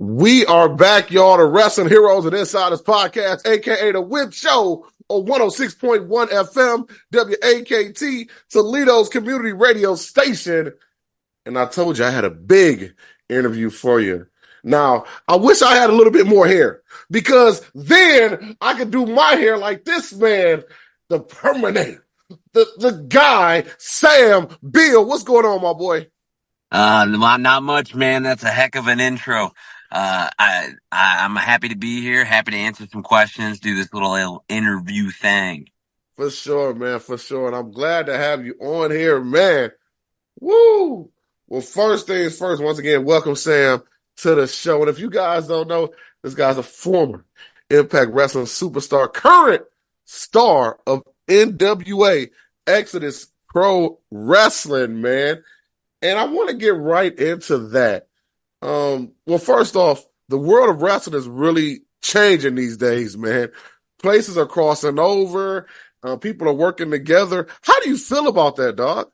We are back, y'all, the Wrestling Heroes and Insiders podcast, aka the Whip Show on 106.1 FM, WAKT, Toledo's community radio station. And I told you I had a big interview for you. Now, I wish I had a little bit more hair because then I could do my hair like this man, the Perminator, the guy, Sam Beale. What's going on, my boy? Not much, man. That's a heck of an intro. I'm happy to be here. Happy to answer some questions, do this little interview thing. For sure, man, for sure. And I'm glad to have you on here, man. Woo! Well, first things first, once again, welcome Sam to the show. And if you guys don't know, this guy's a former Impact Wrestling superstar, current star of NWA, Exodus Pro Wrestling, man. And I want to get right into that. Well, first off, the world of wrestling is really changing these days, man. Places are crossing over. People are working together. How do you feel about that, dog?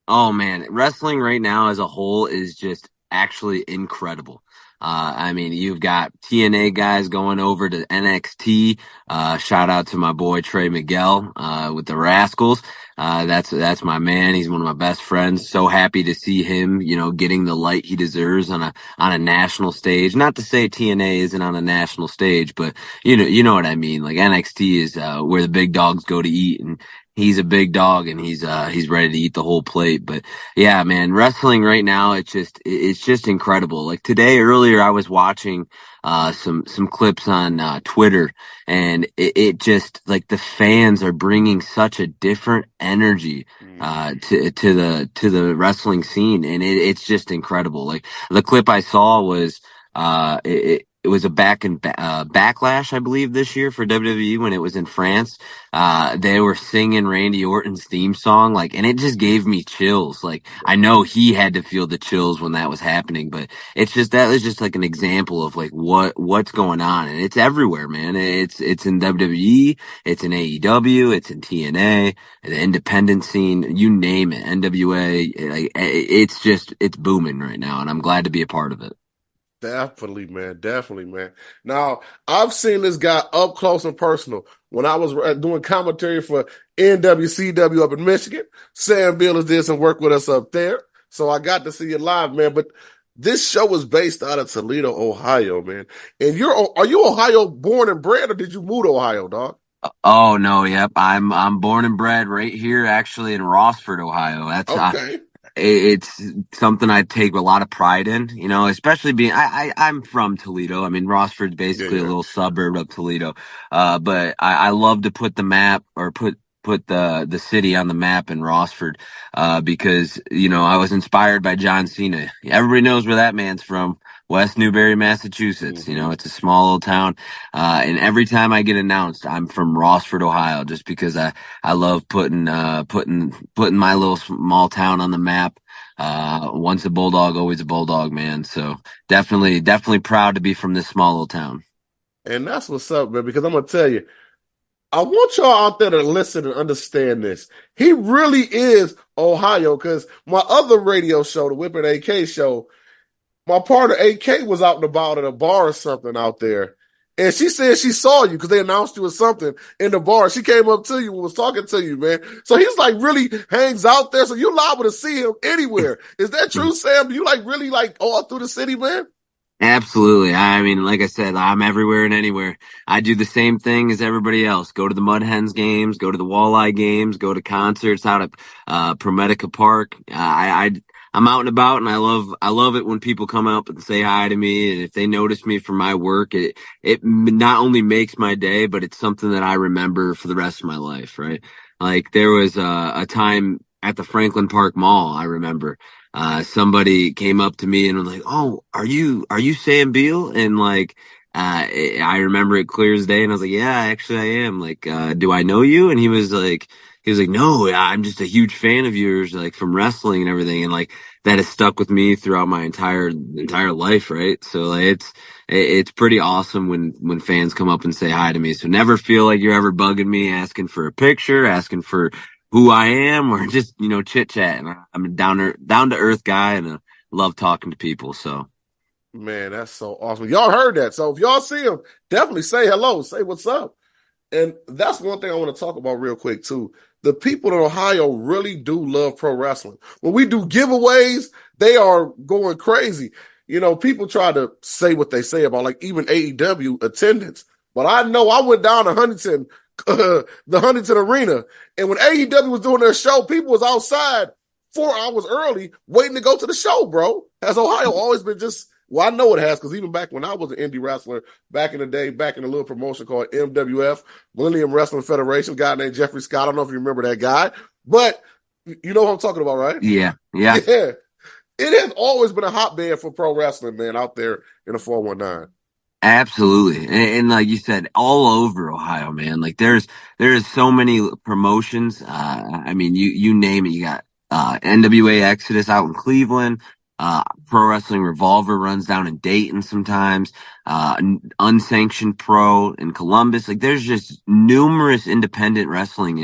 Oh man, wrestling right now as a whole is just actually incredible. I mean, you've got TNA guys going over to NXT. Shout out to my boy Trey Miguel, with the Rascals. That's my man. He's one of my best friends. So happy to see him, getting the light he deserves on a national stage. Not to say TNA isn't on a national stage, but you know what I mean. Like NXT is, where the big dogs go to eat, and he's a big dog and he's ready to eat the whole plate. But yeah, man, wrestling right now, it's just incredible. Like today, earlier, I was watching, some clips on, Twitter, and it just like the fans are bringing such a different energy, to the wrestling scene. And it's just incredible. Like the clip I saw was, it was a backlash, I believe, this year for WWE when it was in France. They were singing Randy Orton's theme song, and it just gave me chills. Like, I know he had to feel the chills when that was happening, but that was just like an example of like what's going on. And it's everywhere, man. It's in WWE, it's in AEW, it's in TNA, the independent scene, you name it, NWA. It's booming right now, and I'm glad to be a part of it. Definitely, man. Definitely, man. Now, I've seen this guy up close and personal. When I was doing commentary for NWCW up in Michigan, Sam Beale did some work with us up there. So I got to see you live, man. But this show was based out of Toledo, Ohio, man. And are you Ohio born and bred, or did you move to Ohio, dog? Oh no, yep. I'm born and bred right here, actually in Rossford, Ohio. Okay. It's something I take a lot of pride in, especially being, I'm from Toledo. I mean, Rossford's Yeah, basically a yeah. little suburb of Toledo. But I love to put the map, or put the city on the map in Rossford, because, I was inspired by John Cena. Everybody knows where that man's from. West Newbury, Massachusetts. It's a small little town. And every time I get announced, I'm from Rossford, Ohio, just because I love putting my little small town on the map. Once a Bulldog, always a Bulldog, man. So definitely proud to be from this small little town. And that's what's up, man, because I'm going to tell you, I want y'all out there to listen and understand this. He really is Ohio, because my other radio show, the Whippin' AK show, my partner AK was out and about at a bar or something out there. And she said she saw you because they announced you or something in the bar. She came up to you and was talking to you, man. So he's like really hangs out there. So you're liable to see him anywhere. Is that true, Sam? Do you really all through the city, man? Absolutely. I mean, like I said, I'm everywhere and anywhere. I do the same thing as everybody else. Go to the Mud Hens games, go to the Walleye games, go to concerts out at Promedica Park. I'm out and about, and I love it when people come up and say hi to me, and if they notice me for my work, it not only makes my day, but it's something that I remember for the rest of my life, right? Like there was a time at the Franklin Park Mall, I remember. Somebody came up to me and was like, "Oh, are you Sam Beale?" And I remember it clear as day. And I was like, "Yeah, actually I am. Like, do I know you?" And he was like, "No, I'm just a huge fan of yours, like from wrestling and everything." And like, that has stuck with me throughout my entire life. Right. So like, it's pretty awesome when fans come up and say hi to me. So never feel like you're ever bugging me, asking for a picture, asking for who I am, or just, chit chat. I'm a down to earth guy, and love talking to people. So Man, that's so awesome. Y'all heard that. So if y'all see him, definitely say hello, say what's up. And that's one thing I want to talk about real quick too. The people in Ohio really do love pro wrestling. When we do giveaways, they are going crazy. You know, people try to say what they say about like even AEW attendance, but I know I went down to Huntington, the Huntington Arena, and when AEW was doing their show, people was outside 4 hours early waiting to go to the show, bro. Has Ohio always been just, well, I know it has, because even back when I was an indie wrestler, back in the day, back in a little promotion called MWF, Millennium Wrestling Federation, a guy named Jeffrey Scott. I don't know if you remember that guy, but you know what I'm talking about, right? Yeah, yeah. Yeah. It has always been a hotbed for pro wrestling, man, out there in the 419. Absolutely. And like you said, all over Ohio, man. Like there's so many promotions. I mean, you name it. You got, NWA Exodus out in Cleveland. Pro Wrestling Revolver runs down in Dayton sometimes. Unsanctioned Pro in Columbus. Like there's just numerous independent wrestling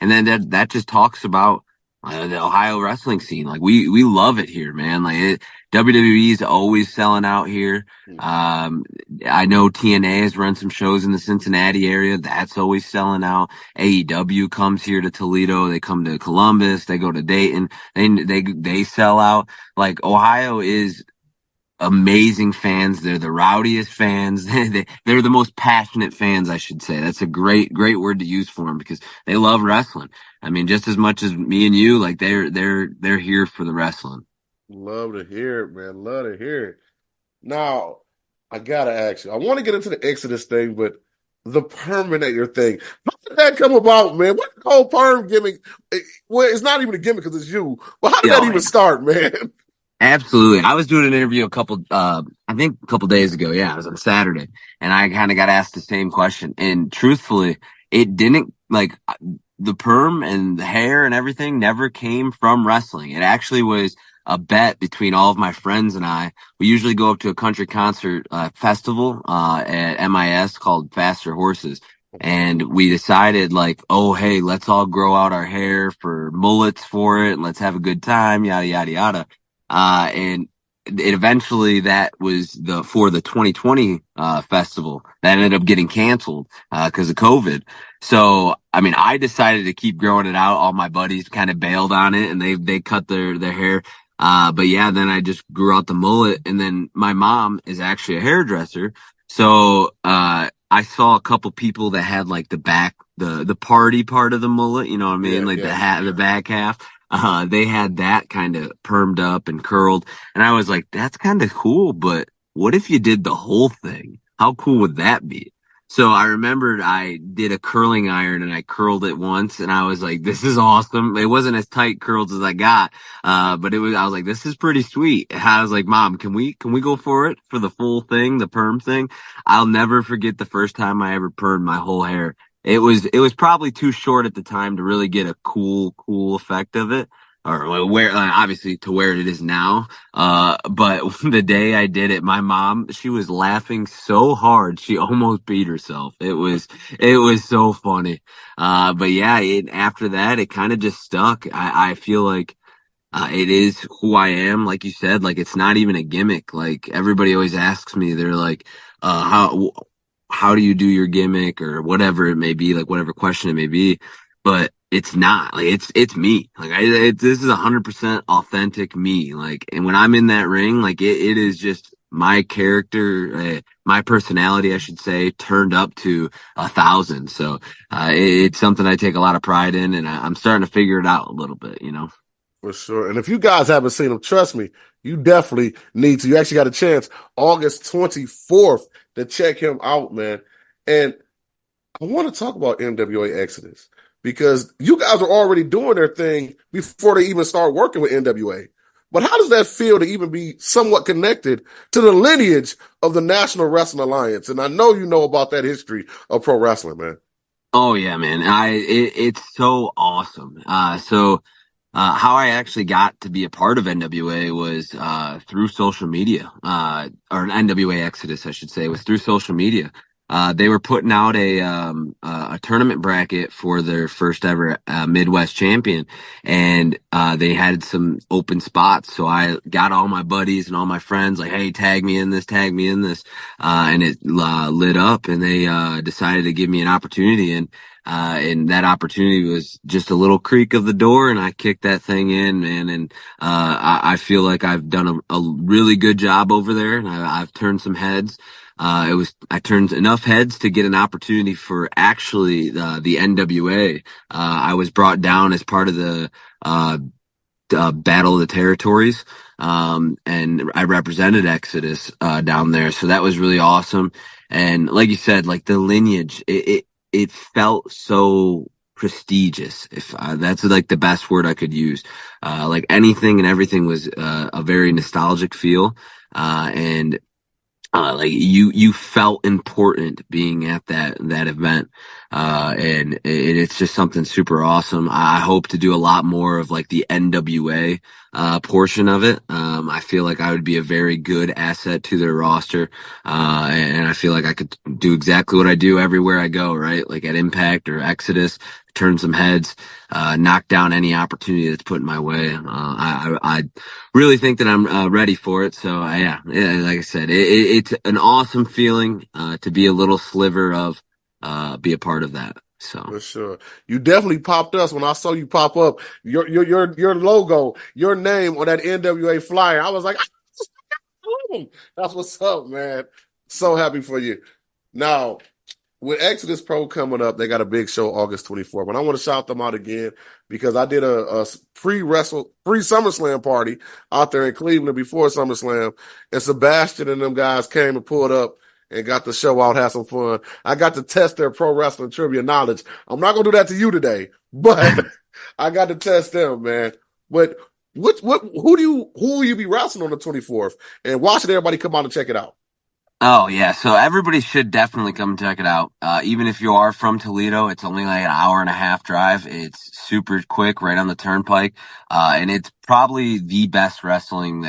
and then that just talks about the Ohio wrestling scene. Like we love it here, man. WWE is always selling out here. Um, I know TNA has run some shows in the Cincinnati area. That's always selling out. AEW comes here to Toledo. They come to Columbus. They go to Dayton. They sell out. Like Ohio is amazing fans. They're the rowdiest fans. They're the most passionate fans, I should say. That's a great word to use for them because they love wrestling. I mean, just as much as me and you, like they're here for the wrestling. Love to hear it, man. Love to hear it. Now, I gotta ask you. I want to get into the Exodus thing, but the Perminator thing. How did that come about, man? What the whole perm gimmick? Well, it's not even a gimmick because it's you. But how did that Yeah, even start, man? absolutely. I was doing an interview I think a couple days ago. Yeah, it was on Saturday, and I kind of got asked the same question. And truthfully, it didn't like the perm and the hair and everything never came from wrestling. It actually was a bet between all of my friends and I. We usually go up to a country concert festival at MIS called Faster Horses. And we decided like, oh, hey, let's all grow out our hair for mullets for it and let's have a good time, yada, yada, yada. And it eventually that was for the 2020 festival that ended up getting canceled because of COVID. So I mean, I decided to keep growing it out. All my buddies kind of bailed on it and they cut their hair. But yeah, then I just grew out the mullet, and then my mom is actually a hairdresser. So I saw a couple people that had like the party part of the mullet, you know what I mean? Yeah, Like yeah. the back half. They had that kind of permed up and curled. And I was like, that's kind of cool, but what if you did the whole thing? How cool would that be? So I remembered I did a curling iron and I curled it once and I was like, this is awesome. It wasn't as tight curls as I got. But I was like, this is pretty sweet. And I was like, Mom, can we go for it for the full thing, the perm thing? I'll never forget the first time I ever permed my whole hair. It was probably too short at the time to really get a cool effect of it, or where obviously to where it is now. But the day I did it, my mom, she was laughing so hard she almost beat herself. It was so funny. But yeah, after that it kind of just stuck. I feel like it is who I am, like you said. Like it's not even a gimmick. Like everybody always asks me, they're like, how do you do your gimmick or whatever it may be, like whatever question it may be. But it's not like it's me. Like this is 100% authentic me. Like, and when I'm in that ring, like it is just my character, my personality, I should say, turned up to 1,000. So, it's something I take a lot of pride in, and I'm starting to figure it out a little bit, you know? For sure. And if you guys haven't seen him, trust me, you definitely need to. You actually got a chance August 24th to check him out, man. And I want to talk about NWA Exodus because you guys are already doing their thing before they even start working with NWA. But how does that feel to even be somewhat connected to the lineage of the National Wrestling Alliance? And I know you know about that history of pro wrestling, man. Oh yeah, man. It's so awesome. How I actually got to be a part of NWA was through social media, or NWA Exodus, I should say, was through social media. They were putting out a tournament bracket for their first ever Midwest champion, and they had some open spots. So I got all my buddies and all my friends like, "Hey, tag me in this, tag me in this," and it lit up, and they decided to give me an opportunity. And that opportunity was just a little creak of the door, and I kicked that thing in, man. And I feel like I've done a really good job over there, and I've turned some heads. I turned enough heads to get an opportunity for actually the NWA. I was brought down as part of the uh, Battle of the Territories, and I represented Exodus down there, so that was really awesome. And like you said, like the lineage, it felt so prestigious. If that's like the best word I could use. Like anything and everything was a very nostalgic feel, and like you felt important being at that event. And it's just something super awesome. I hope to do a lot more of like the NWA, portion of it. I feel like I would be a very good asset to their roster. And I feel like I could do exactly what I do everywhere I go, right? Like at Impact or Exodus, turn some heads, knock down any opportunity that's put in my way. I really think that I'm ready for it. So yeah, like I said, it's an awesome feeling to be a little sliver of be a part of that. So For sure. You definitely popped us when I saw you pop up. Your logo, your name on that NWA flyer. I was like, that's what's up, man. So happy for you. Now, with Exodus Pro coming up, they got a big show August 24th. And I want to shout them out again because I did a pre-SummerSlam party out there in Cleveland before SummerSlam. And Sebastian and them guys came and pulled up and got the show out, had some fun. I got to test their pro wrestling trivia knowledge. I'm not going to do that to you today, but I got to test them, man. But who will you be wrestling on the 24th? And why should everybody come out and check it out? oh yeah, so everybody should definitely come check it out. Even if you are from Toledo, it's only like an hour and a half drive. It's super quick, right on the turnpike, and it's probably the best wrestling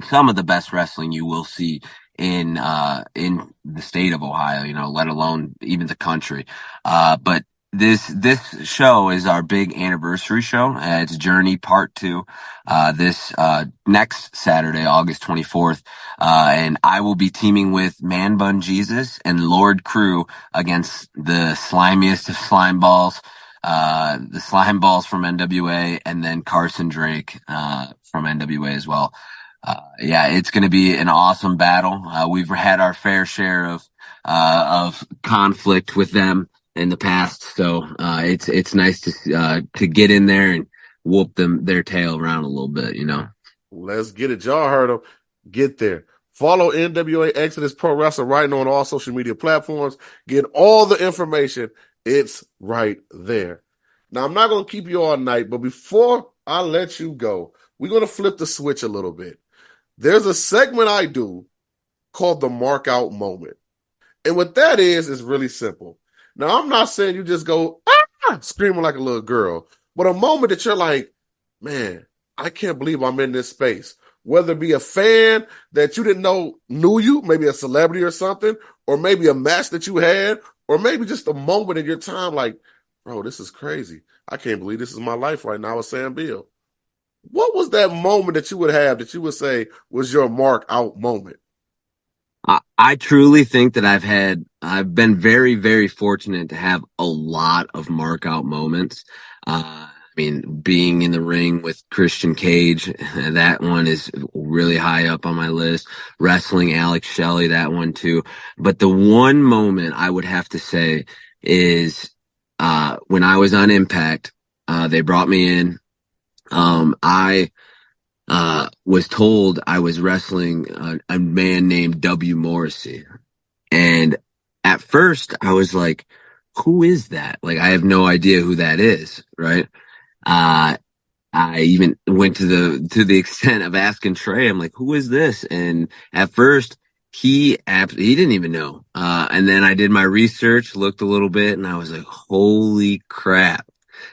some of the best wrestling you will see in the state of Ohio. You know, let alone even the country. But this show is our big anniversary show. It's Journey Part 2. This next Saturday, August 24th. And I will be teaming with Man Bun Jesus and Lord Crew against the slimiest of slime balls, the slime balls from NWA, and then Carson Drake, from NWA as well. Yeah, it's going to be an awesome battle. We've had our fair share of conflict with them in the past. So, it's nice to get in there and whoop their tail around a little bit, you know. Let's get it. Y'all heard them. Get there. Follow NWA Exodus Pro Wrestling right now on all social media platforms. Get all the information. It's right there. Now, I'm not going to keep you all night, but before I let you go, we're going to flip the switch a little bit. There's a segment I do called the mark out moment. And what that is really simple. Now, I'm not saying you just go, screaming like a little girl, but a moment that you're like, man, I can't believe I'm in this space. Whether it be a fan that you didn't know knew you, maybe a celebrity or something, or maybe a match that you had, or maybe just a moment in your time like, bro, this is crazy. I can't believe this is my life right now with Sam Beale. What was that moment that you would have that you would say was your mark out moment? I truly think that I've been very, very fortunate to have a lot of mark out moments. I mean, being in the ring with Christian Cage, that one is really high up on my list. Wrestling Alex Shelley, that one too. But the one moment I would have to say is, when I was on Impact, they brought me in. I was told I was wrestling a man named W. Morrissey. And at first I was like, who is that? Like, I have no idea who that is, right? Uh, I even went to the extent of asking Trey, I'm like, who is this? And at first he didn't even know. And then I did my research, looked a little bit, and I was like, holy crap,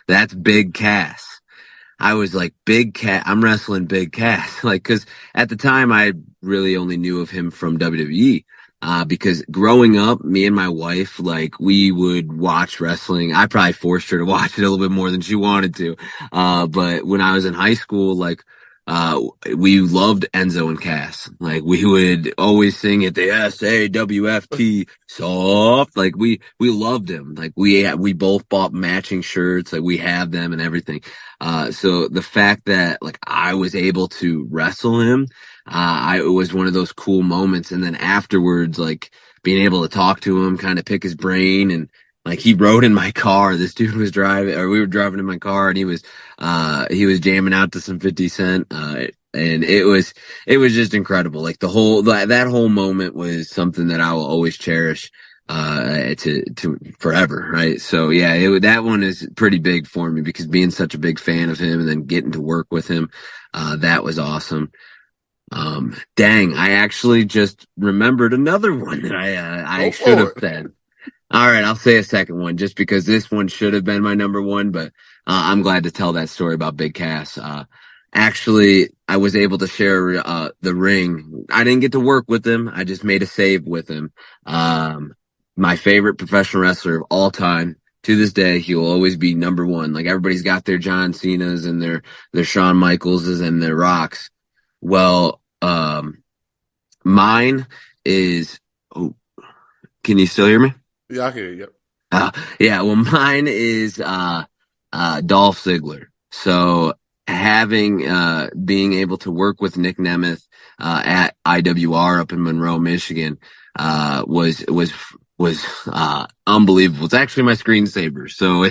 that's Big Cass. I was like, Big Cat, I'm wrestling Big Cass. Like, cause at the time I really only knew of him from WWE. Because growing up, me and my wife, like, we would watch wrestling. I probably forced her to watch it a little bit more than she wanted to. But when I was in high school, like, uh, we loved Enzo and Cass. Like, we would always sing at the SAWFT soft. Like, we loved him. Like, we both bought matching shirts. Like, we have them and everything. So the fact that, like, I was able to wrestle him, it was one of those cool moments. And then afterwards, like, being able to talk to him, kind of pick his brain, and like, he rode in my car. This dude was driving, or we were driving in my car, and he was jamming out to some 50 Cent. And it was just incredible. Like, that whole moment was something that I will always cherish, to forever. Right. So yeah, that one is pretty big for me, because being such a big fan of him and then getting to work with him, that was awesome. Dang, I actually just remembered another one that I Go should have for it. said. All right, I'll say a second one, just because this one should have been my number one, but I'm glad to tell that story about Big Cass. Actually, I was able to share the ring. I didn't get to work with him. I just made a save with him. Um, my favorite professional wrestler of all time. To this day, he will always be number one. Like, everybody's got their John Cena's and their Shawn Michaelses and their Rocks. Well, mine is. Oh, can you still hear me? Yeah, I hear you. Yep. Uh, yeah, well, mine is Dolph Ziggler. So being able to work with Nick Nemeth at IWR up in Monroe, Michigan, was unbelievable. It's actually my screensaver. So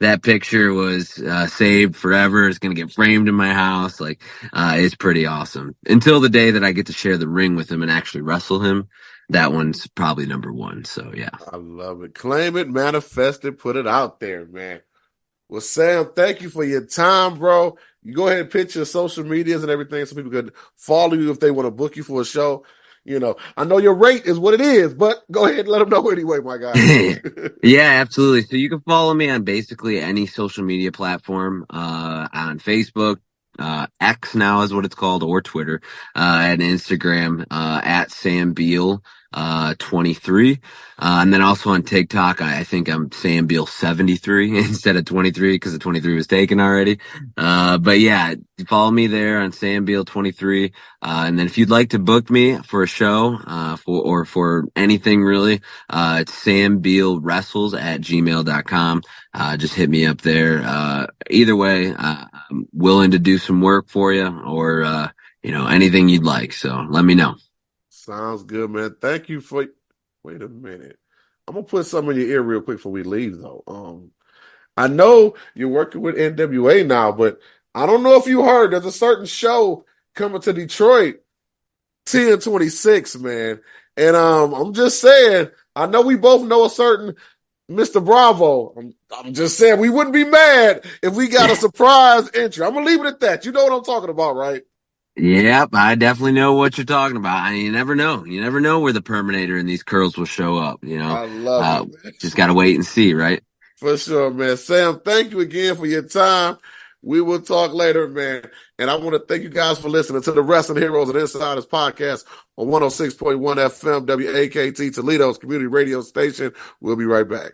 that picture was saved forever. It's gonna get framed in my house. Like, it's pretty awesome. Until the day that I get to share the ring with him and actually wrestle him, that one's probably number one. So yeah. I love it. Claim it, manifest it, put it out there, man. Well, Sam, thank you for your time, bro. You go ahead and pitch your social medias and everything so people could follow you if they want to book you for a show. I know your rate is what it is, but go ahead and let them know anyway, my guy. Yeah, absolutely. So you can follow me on basically any social media platform, on Facebook, X now is what it's called, or Twitter, and Instagram, at Sam Beale, 23. And then also on TikTok, I think I'm Sam Beale 73 instead of 23, because the 23 was taken already. But yeah, follow me there on Sam Beale 23. And then if you'd like to book me for a show, for anything really, it's Sam Beale Wrestles at gmail.com. Just hit me up there. Either way, I'm willing to do some work for you, or, anything you'd like. So let me know. Sounds good, man. Thank you for. Wait a minute. I'm gonna put something in your ear real quick before we leave, though. I know you're working with NWA now, but I don't know if you heard there's a certain show coming to Detroit 10/26, man. And I'm just saying, I know we both know a certain Mr. Bravo. I'm just saying we wouldn't be mad if we got a surprise entry. I'm gonna leave it at that. You know what I'm talking about, right? Yep, I definitely know what you're talking about. You never know. You never know where the Perminator and these curls will show up, I love it, man. Just gotta wait and see, right? For sure, man. Sam, thank you again for your time. We will talk later, man. And I want to thank you guys for listening to the Wrestling Heroes and Insiders podcast on 106.1 FM, WAKT, Toledo's community radio station. We'll be right back.